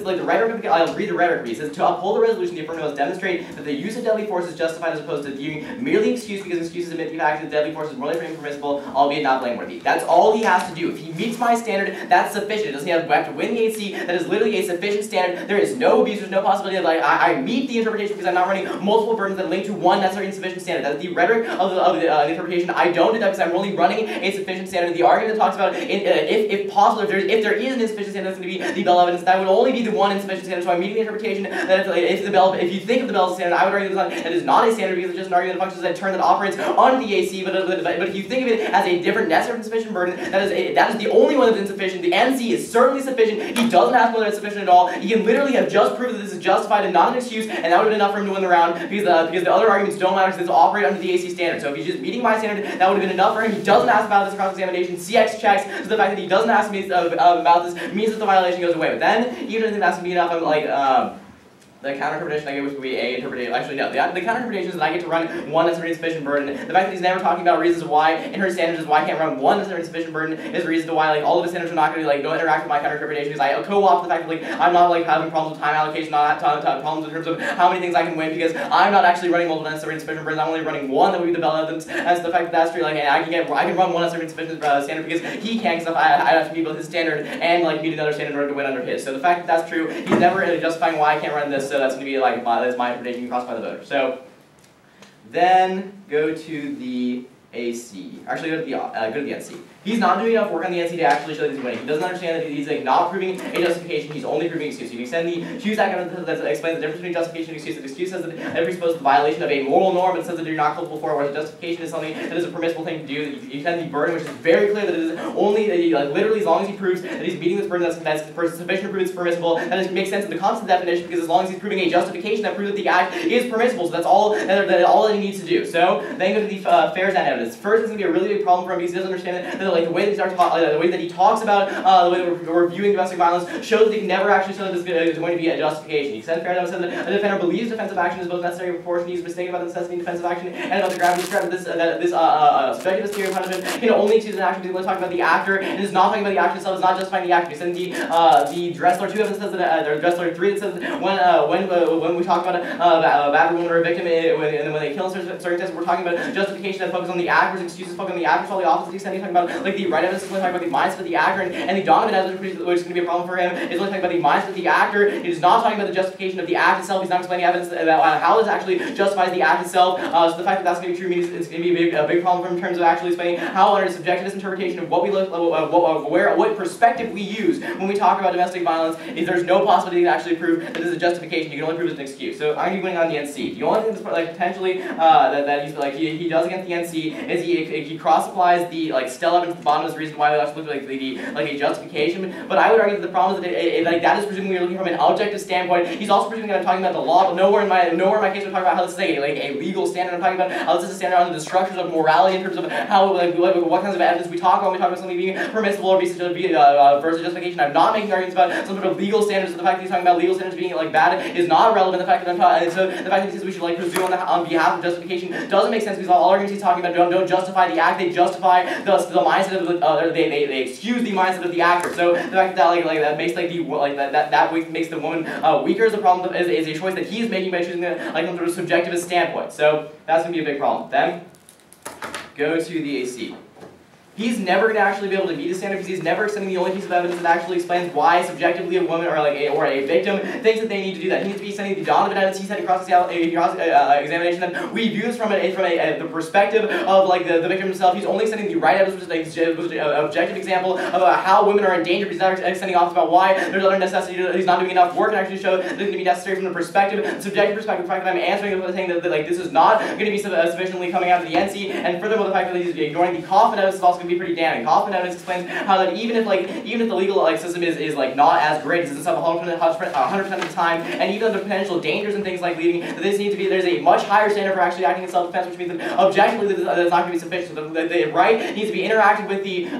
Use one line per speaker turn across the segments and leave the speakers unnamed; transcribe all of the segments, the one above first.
Like the rhetoric, I'll read the rhetoric. It says, to uphold the resolution, the affirmative must demonstrate that the use of deadly force is justified as opposed to viewing merely excuse because excuses admit the fact that deadly force is morally impermissible, albeit not blameworthy. That's all he has to do. If he meets my standard, that's sufficient. It doesn't have to win the AC. That is literally a sufficient standard. There is no abuse. There's no possibility of like I meet the interpretation because I'm not running multiple burdens that link to one necessary and sufficient standard. That is the rhetoric of the interpretation. I don't do that because I'm only running a sufficient standard. The argument that talks about if possible, if there is an insufficient standard, that's going to be the Bell evidence. That would only be the one insufficient standard. So I'm meeting the interpretation that if you think of the Bell as a standard, I would argue that it is not a standard because it's just an argument of functions that turn that operates on the AC. But if you think of it as a different necessary and sufficient burden, that is the only one that's insufficient. The NC is certainly sufficient. He doesn't ask whether it's sufficient at all. He can literally have just proved that this is justified and not an excuse, and that would have been enough for him to win the round because the other arguments don't matter because they operate under the AC standard. So if he's just meeting my standard, that would have been enough for him. He doesn't ask about this cross-examination. CX checks. So the fact that he doesn't ask me about this means that the violation goes away. But then, even if that's me enough, I'm like, the counter-interpretation I get would be a interpretation. Actually, no. The counter-interpretation is that I get to run one necessary and sufficient burden. The fact that he's never talking about reasons why in her standards is why I can't run one necessary and sufficient burden is the reason to why like all of his standards are not going to don't interact with my counter-interpretation because I co-opt the fact that like I'm not like having problems with time allocation, not problems in terms of how many things I can win because I'm not actually running multiple necessary and sufficient burdens. I'm only running one that would be the Bell evidence. As the fact that that's true, like I can run one necessary and sufficient standard because he can't because I have to meet both his standard and like meet another standard in order to win under his. So the fact that that's true, he's never really justifying why I can't run this. So that's going to be like that's my interpretation crossed by the voter. So then go to the AC. Actually, go to the NC. He's not doing enough work on the NC to actually show that he's winning. He doesn't understand that he's like not proving a justification. He's only proving excuse. You can extend the Hughes Act that explains the difference between justification and excuse. The excuse says that it presupposes the violation of a moral norm. It says that you're not culpable for it, whereas the justification is something that is a permissible thing to do. You extend the burden, which is very clear that it is only like literally as long as he proves that he's meeting this burden, that's sufficient to prove it's permissible. That makes sense in the constant definition because as long as he's proving a justification that proves that the act is permissible, so that's all that he needs to do. So then go to the Fair's Act evidence. First, it's going to be a really big problem for him because he doesn't understand that like the way that the way that he talks about the way that we're viewing domestic violence shows that he can never actually show that this is going to be a justification. He said Fair's Act says that a defender believes defensive action is both necessary and proportionate. He's mistaken about the necessity of defensive action and about the gravity of this subjective theory of punishment can only excuse an action because we're talking about the actor and is not talking about the action itself. It's not justifying the action. He said the Dressler 2 evidence says that or Dressler 3 that says that when we talk about a battered woman or a victim when they kill in certain cases, we're talking about justification that focuses on the actor's excuses, focus on the actor's all the opposite extent. He's talking about like the right evidence is only talking about the mindset of the actor, and the Donovan evidence, which is going to be a problem for him, is only talking about the mindset of the actor. He is not talking about the justification of the act itself. He's not explaining evidence about how this actually justifies the act itself. So the fact that that's going to be true means it's going to be a big problem for him in terms of actually explaining how under subjectivist interpretation of what we look, what perspective we use when we talk about domestic violence is there's no possibility to actually prove that this is a justification. You can only prove it's an excuse. So I'm going to be winning on the NC. The only thing that's like potentially that he's like he does against the NC is he cross applies the like Stella evidence at the bottom as the reason why we actually look like a justification. But I would argue that the problem is that that is presuming we're looking from an objective standpoint. He's also presuming that I'm talking about the law, but nowhere in my case we're talking about how this is a legal standard. I'm talking about how this is a standard under the structures of morality in terms of how what kinds of evidence we talk about when we talk about something being permissible or versus justification. I'm not making arguments about some sort of legal standards. So the fact that he's talking about legal standards being like bad is not relevant. The fact that I'm talking, so the fact that he says we should like presume on behalf of justification doesn't make sense because all arguments he's talking about don't justify the act. They justify the mindset of they excuse the mindset of the actor. So the fact that that makes that makes the woman weaker is a problem is a choice that he is making by choosing like some sort of subjectivist standpoint. So that's going to be a big problem. Then go to the AC. He's never going to actually be able to meet his standard because he's never extending the only piece of evidence that actually explains why subjectively a woman or a victim thinks that they need to do that. He needs to be extending the Donovan evidence. He said across examination that we view this from the perspective of like the victim himself. He's only extending the right evidence, which is an objective example of how women are in danger. But he's not extending off about why there's other necessity. He's not doing enough work to actually show that it's going to be necessary from the perspective, subjective perspective. The fact that I'm answering the thing that like this is not going to be sufficiently coming out of the NC, and furthermore the fact that he's ignoring the Kaufman evidence is also going to be pretty damning. Kaufman evidence explains how that even if the legal system is like not as great as itself 100% of the time, and even under potential dangers and things like leading, that this needs to be there's a much higher standard for actually acting in self-defense, which means that objectively that's not going to be sufficient. So the right needs to be interacting with the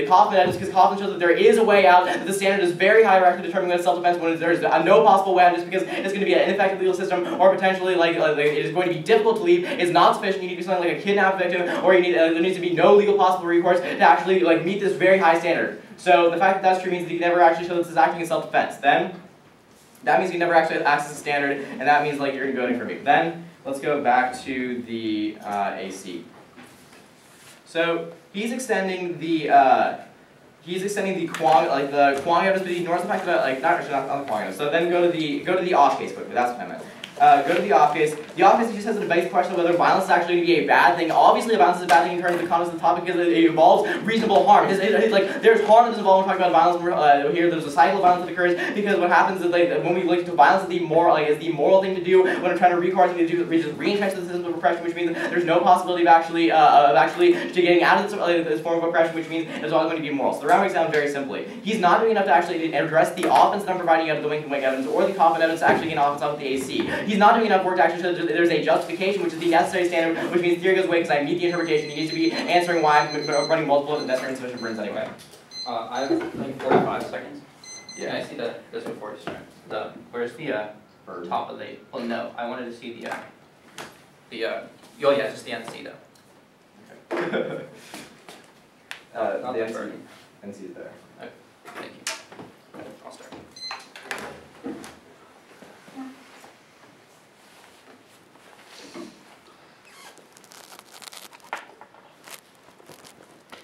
Kaufman evidence because Kaufman shows that there is a way out. That the standard is very high for actually determining that self-defense when there's no possible way out just because it's going to be an ineffective legal system or potentially it is going to be difficult to leave. Is not sufficient. You need to do something like a kidnap victim, or there needs to be no legal possible recourse to actually like meet this very high standard. So the fact that that's true means that you can never actually show that this is acting in self-defense. Then that means you never actually access the standard, and that means like you're going to be voting for me. Then let's go back to the AC. So he's extending the Kwong, like the Kwong evidence, but he ignores the fact that like not the Kwong evidence. So then go to the off case quickly. That's what I meant. Go to the off case. The off case just has a debate question of whether violence is actually going to be a bad thing. Obviously, violence is a bad thing in terms of the context of the topic because it involves reasonable harm. Like there's harm that is involved when we're talking about violence here. There's a cycle of violence that occurs because what happens is like when we look to violence is the moral thing to do when we're trying to recourse and to just re-entrench the system of oppression, which means that there's no possibility of actually getting out of this form of oppression, which means it's always going to be moral. So the round breaks down very simply. He's not doing enough to actually address the offense that I'm providing out of the wink and wink evidence or the coffin evidence to actually get an offense off of the AC. He's not doing enough work to actually show that there's a justification, which is the necessary standard, which means theory goes away because I meet the interpretation. He needs to be answering why I'm running multiple necessary and sufficient burdens anyway.
I have like 45 seconds.
Yeah.
Can I see this before you start? Where's the top of the? Well, no, I wanted to see oh yeah, just the NC though.
Okay.
Not
the
the burden.
NC is there.
Okay, thank you. I'll start.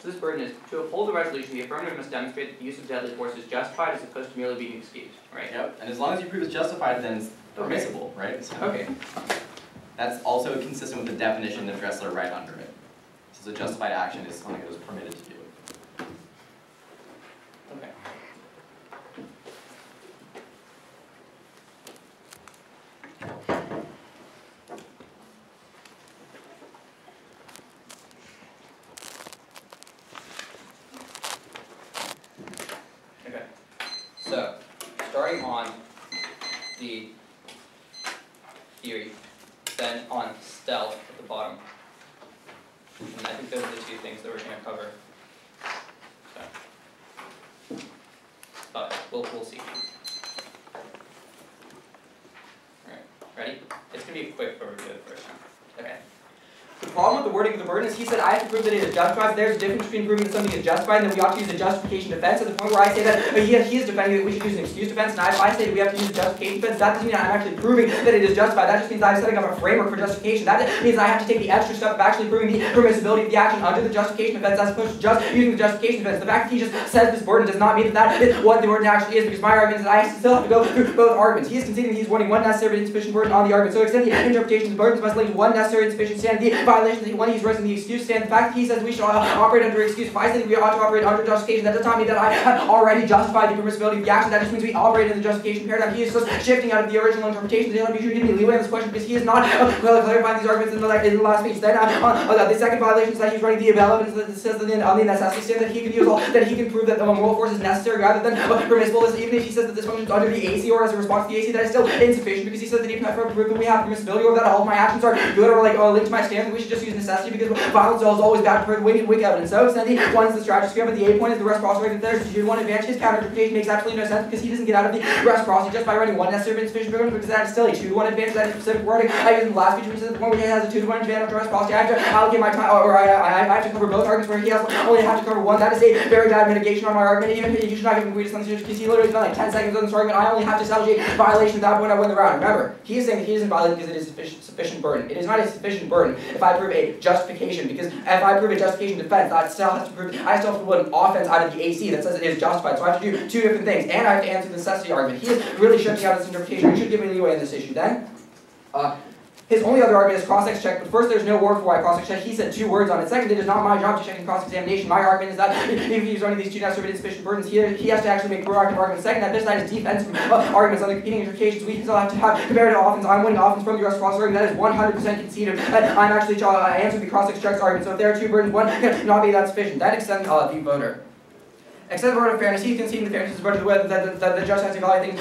So this burden is, to uphold the resolution, the affirmative must demonstrate that the use of deadly force is justified as opposed to merely being excused, right?
Yep, and as long as you prove it's justified, then it's permissible, right? So
Okay.
that's also consistent with the definition of Dressler right under it. So a justified action is something that was permitted to do.
Okay. Okay. So, starting on the theory, then on stealth at the bottom. And I think those are the two things that we're going to cover. So, but we'll see. Alright, ready? It's going to be a quick overview at first. Okay. The problem with the wording of the burden is he said I have to prove that it is justified. There's a difference between proving that something is justified and that we ought to use a justification defense. At the point where I say that he is defending that we should use an excuse defense, and I say that we have to use a justification defense, that doesn't mean I'm actually proving that it is justified. That just means I'm setting up a framework for justification. That means I have to take the extra step of actually proving the permissibility of the action under the justification defense as opposed to just using the justification defense. The fact that he just says this burden does not mean that is what the burden actually is, because my argument is that I still have to go through both arguments. He is conceding that he's wanting one necessary but insufficient burden on the argument. So extend the interpretation of the burdens must link one necessary and insufficient stand. The violation that one he's raising the excuse stand. The fact that he says we should operate under excuse. If I say that we ought to operate under justification, that does not mean that I have already justified the permissibility of the action. That just means we operate in the justification paradigm. He is just shifting out of the original interpretation. They should give me leeway on this question because he is not clarifying these arguments in the last speech. Then the second violation is that he's running the evidence that says that on the necessity stand that he can use that he can prove that the moral force is necessary rather than permissible. Even if he says that this functions under the AC or as a response to the AC, that is still insufficient because he says that even if I prove that we have permissibility or that all of my actions are good or linked to my stand, that we should just use necessity because violence is always bad for wing and wing evidence. So extending one is the strategy but the A point is the reciprocity that there's due to one advantage. His counter interpretation makes absolutely no sense because he doesn't get out of the reciprocity just by running one necessary but insufficient burden, because that is still a 2-to-1 advantage. That is specific wording I used in the last speech, which is the point where he has a 2-to-1 advantage to reciprocity. I have to allocate my time, or I have to cover both arguments where he has only have to cover one. That is a very bad mitigation on my argument. Even if you should not give him greatest on the because he literally spent like 10 seconds on this argument. I only have to establish a violation at that point I win the round. Remember, he is saying that he isn't violating because it is sufficient burden. It is not a sufficient burden if I prove a justification, because if I prove a justification defense, I still have to put an offense out of the AC that says it is justified. So I have to do two different things, and I have to answer the necessity argument. He is really shifting out of this interpretation. You should give me leeway in this issue. Then, his only other argument is cross-ex check, but first there's no word for why cross-ex check. He said 2 words on it. Second, it is not my job to check in cross-examination. My argument is that if he's running these 2 necessary but insufficient burdens, he has to actually make proactive arguments. Second, that this side is defense arguments on the competing interpretations. We still have to have comparative offense. I'm winning offense from the reciprocity argument. That is 100% conceded. I'm actually answering the cross-ex checks argument. So if there are 2 burdens, one cannot be that sufficient. That extends the voter. Except for of fairness, he's conceding the fairness is part of the way that the judge has to call things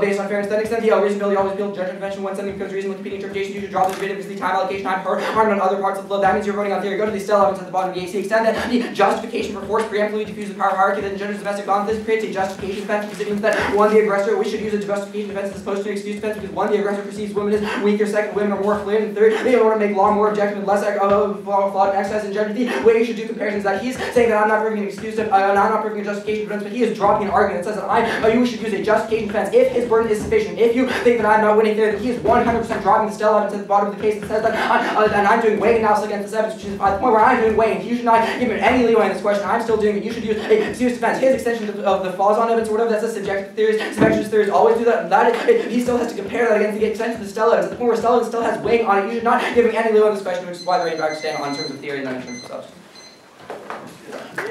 based on fairness. Then extend the reasonability, always build judgment convention when something becomes reasonable competing interpretation. You should drop the debate because the time allocation, time harmed on other parts of the flow. That means you're voting on theory. Go to the still evidence at the bottom of the AC. Extend that the justification for force preemptively diffuse the power hierarchy. Then gender's domestic violence. This creates a justification defense because it means that one, the aggressor, we should use a justification defense as opposed to an excuse defense because one, the aggressor perceives women as weaker. Second, women are more fluid. And third, they want to make law more objective and less flawed exercise. And judge the way you should do comparisons is that he's saying that I'm not proving an excuse, I'm not proving a justification defense, but he is dropping an argument that says that you should use a justification defense if his burden is sufficient. If you think that I'm not winning there, then he is 100% dropping the still evidence at the bottom of the case that says that and I'm doing weighing analysis against this evidence, which is at the point where I'm doing weighing. You should not give him any leeway in this question. I'm still doing it. You should use a excuse defense. His extension of the flaws on evidence or whatever that says subjective theories, subjective theories always do that. He still has to compare that against the extension of the still evidence. At the point where still evidence still has weighing on it, you should not give him any leeway in this question, which is why the range I stand on in terms of theory and then in terms of substance.